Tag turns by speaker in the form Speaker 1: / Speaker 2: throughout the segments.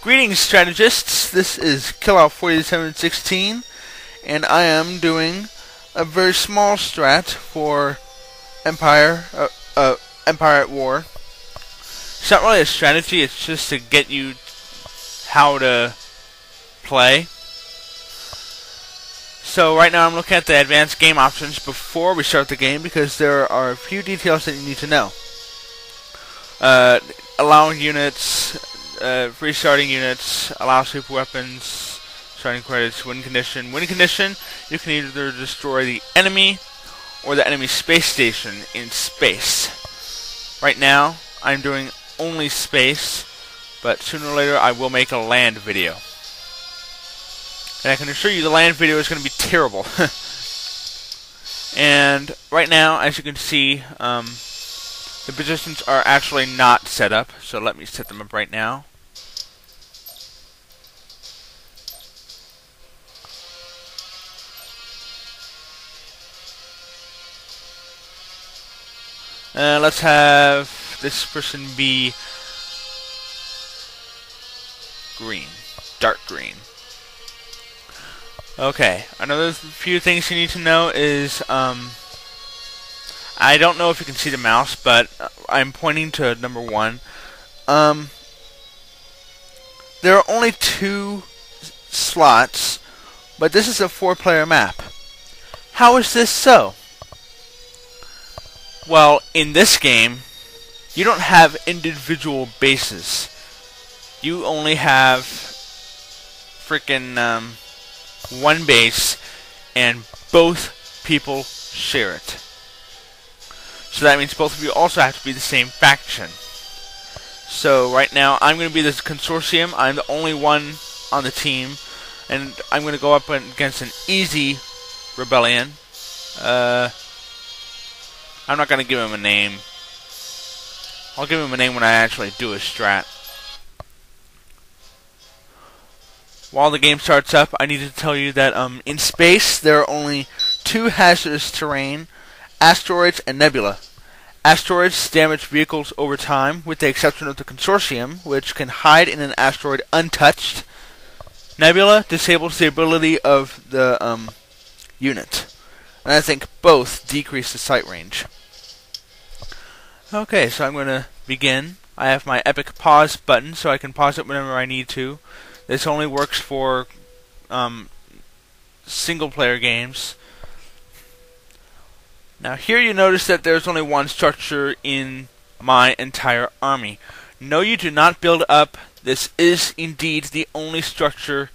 Speaker 1: Greetings, strategists. This is Killout4716, and I am doing a very small strat for Empire at War. It's not really a strategy; it's just to get you how to play. So right now I'm looking at the advanced game options before we start the game because there are a few details that you need to know. Allowing units. Restarting units, allow super weapons, starting credits, win condition. Win condition, you can either destroy the enemy or the enemy space station in space. Right now, I'm doing only space, but sooner or later I will make a land video. And I can assure you the land video is going to be terrible. And right now, as you can see, the positions are actually not set up, so let me set them up right now. Let's have this person be green, dark green. Okay, another few things you need to know is, I don't know if you can see the mouse, but I'm pointing to number 1. There are only 2 slots, but this is a 4-player map. How is this so? Well, in this game, you don't have individual bases. You only have frickin' one base, and both people share it. So that means both of you also have to be the same faction. So right now, I'm going to be this consortium. I'm the only one on the team, and I'm going to go up against an easy rebellion. I'm not going to give him a name. I'll give him a name when I actually do a strat. While the game starts up, I need to tell you that in space, there are only 2 hazardous terrain: asteroids and nebula. Asteroids damage vehicles over time, with the exception of the consortium, which can hide in an asteroid untouched. Nebula disables the ability of the unit. And I think both decrease the sight range. Okay, so I'm going to begin. I have my epic pause button, so I can pause it whenever I need to. This only works for single-player games. Now here you notice that there's only one structure in my entire army. No, you do not build up. This is indeed the only structure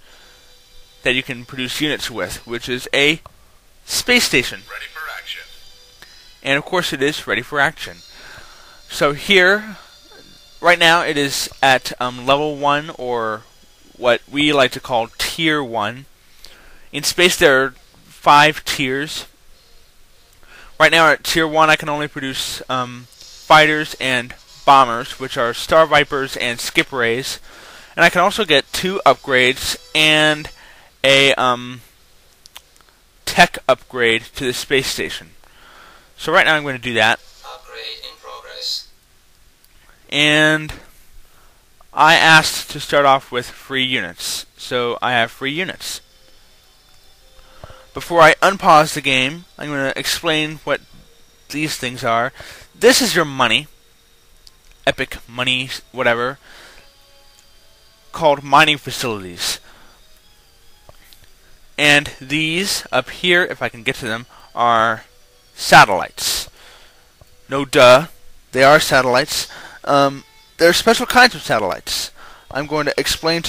Speaker 1: that you can produce units with, which is a space station.
Speaker 2: Ready for action.
Speaker 1: And of course it is ready for action. So here, right now it is at level 1, or what we like to call tier 1. In space there are 5 tiers. Right now at tier 1 I can only produce fighters and bombers, which are Star Vipers and Skip Rays. And I can also get 2 upgrades and a tech upgrade to the space station. So right now I'm going to do that.
Speaker 2: Upgrade in progress.
Speaker 1: And I asked to start off with free units. So I have free units. Before I unpause the game, I'm going to explain what these things are. This is your money. Epic money, whatever. Called mining facilities. And these, up here, if I can get to them, are satellites. No duh. They are satellites. There are special kinds of satellites. I'm going to explain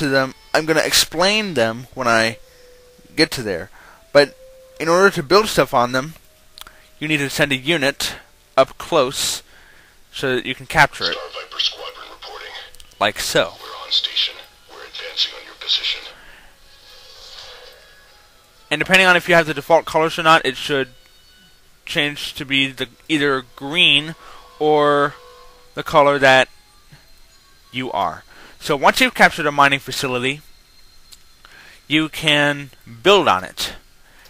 Speaker 1: them when I get to there. But in order to build stuff on them, you need to send a unit up close so that you can capture it.
Speaker 2: Star Viper Squadron reporting.
Speaker 1: Like so.
Speaker 2: We're on station. We're advancing on your position.
Speaker 1: And depending on if you have the default colors or not, it should change to be either green or the color that you are. So once you've captured a mining facility, you can build on it.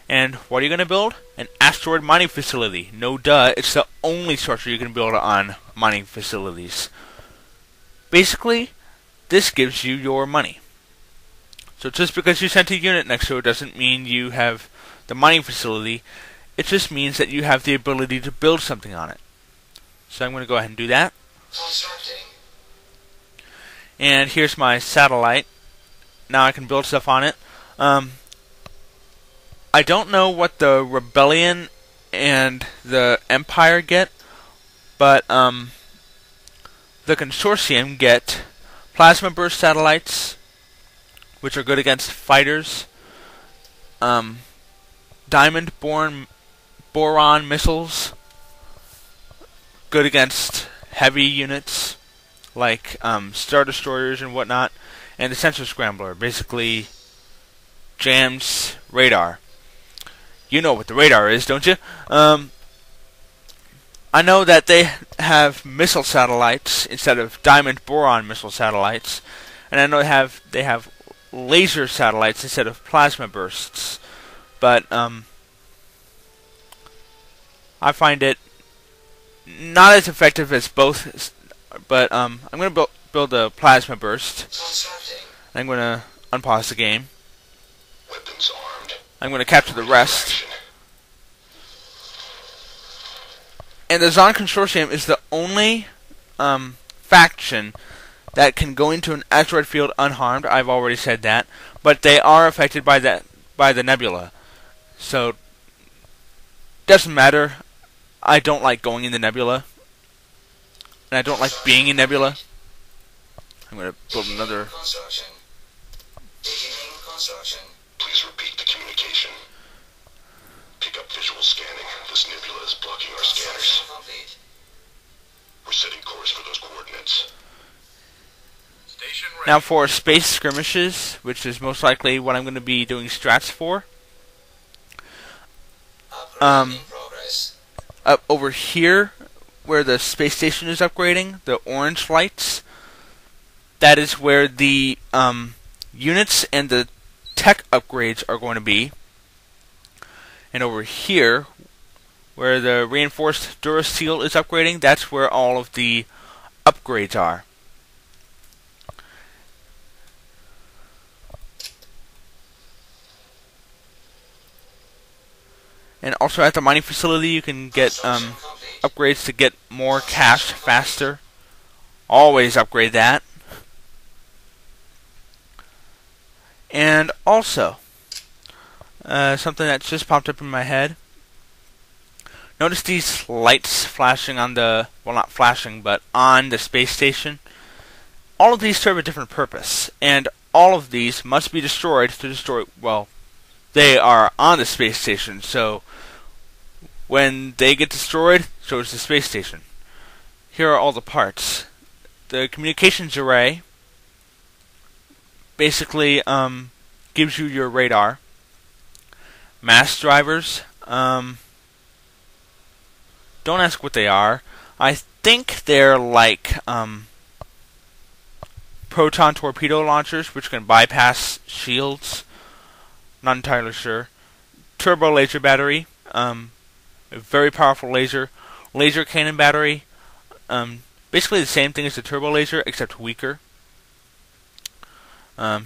Speaker 1: And what are you going to build? An asteroid mining facility. No duh, it's the only structure you can build on mining facilities. Basically, this gives you your money. So just because you sent a unit next to it doesn't mean you have the mining facility. It just means that you have the ability to build something on it. So I'm going to go ahead and do that.
Speaker 2: Constructing.
Speaker 1: And here's my satellite. Now I can build stuff on it. I don't know what the Rebellion and the Empire get, but the Consortium get plasma burst satellites, which are good against fighters, diamond boron missiles, good against heavy units like Star Destroyers and whatnot, and the Sensor Scrambler basically jams radar. You know what the radar is, don't you? I know that they have missile satellites instead of diamond boron missile satellites, and I know they have laser satellites instead of plasma bursts. But I find it not as effective as both. But I'm going to build a plasma burst. I'm going to unpause the game.
Speaker 2: Weapons armed.
Speaker 1: I'm going to capture the rest. And the Zon Consortium is the only faction that can go into an asteroid field unharmed. I've already said that, but they are affected by the nebula. So doesn't matter. I don't like going in the nebula, and I don't like being in nebula. I'm going to build another.
Speaker 2: Please repeat the communication. Pick up visual scanning. This nebula is blocking our scanners. We're setting course for those coordinates. Station ready.
Speaker 1: Now for space skirmishes, which is most likely what I'm going to be doing strats for. Up over here, where the space station is upgrading, the orange lights, that is where the units and the tech upgrades are going to be. And over here, where the reinforced Durasteel is upgrading, that's where all of the upgrades are. And also at the mining facility, you can get upgrades to get more cash faster. Always upgrade that. And also, something that just popped up in my head. Notice these lights flashing on the, well, not flashing, but on the space station. All of these serve a different purpose, and all of these must be destroyed to destroy, well, they are on the space station, so when they get destroyed, so is the space station. Here are all the parts. The communications array basically gives you your radar. Mass drivers, don't ask what they are. I think they're like proton torpedo launchers, which can bypass shields. Not entirely sure. Turbo laser battery, a very powerful laser. Laser cannon battery, basically the same thing as the turbo laser, except weaker.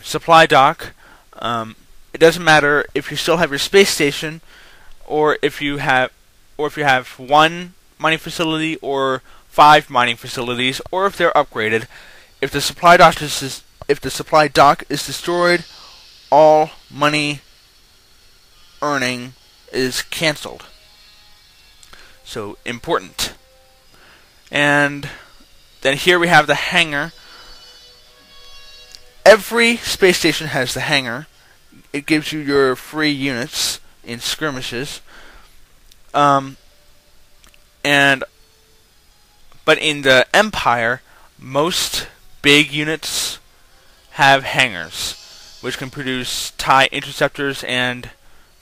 Speaker 1: Supply dock. It doesn't matter if you still have your space station, or if you have one mining facility or 5 mining facilities, or if they're upgraded. If the supply dock is destroyed, all money earning is cancelled. So important. And then here we have the hangar. Every space station has the hangar. It gives you your free units in skirmishes. But in the Empire, most big units have hangars, which can produce TIE interceptors and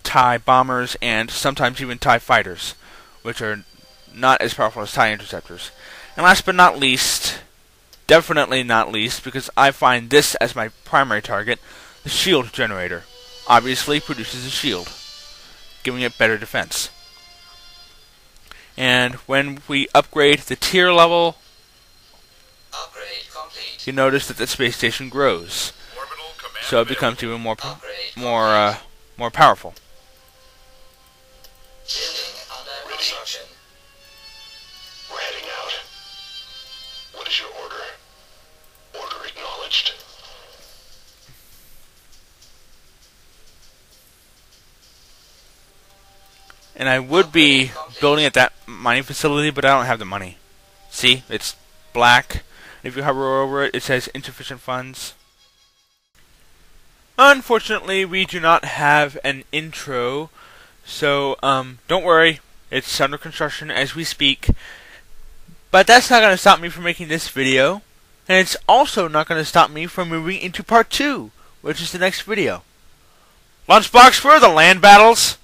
Speaker 1: TIE bombers, and sometimes even TIE fighters, which are not as powerful as TIE interceptors. And last but not least, definitely not least, because I find this as my primary target, the shield generator. Obviously produces a shield, giving it better defense. And when we upgrade the tier level,
Speaker 2: upgrade complete.
Speaker 1: you notice that the space station grows. so it becomes even more powerful.
Speaker 2: Building under construction. We're heading out. What is your order? Order acknowledged.
Speaker 1: And I would be building at that mining facility, but I don't have the money. See, it's black. If you hover over it, it says insufficient funds. Unfortunately, we do not have an intro, so don't worry, it's under construction as we speak. But that's not going to stop me from making this video, and it's also not going to stop me from moving into part 2, which is the next video. Lunchbox for the land battles!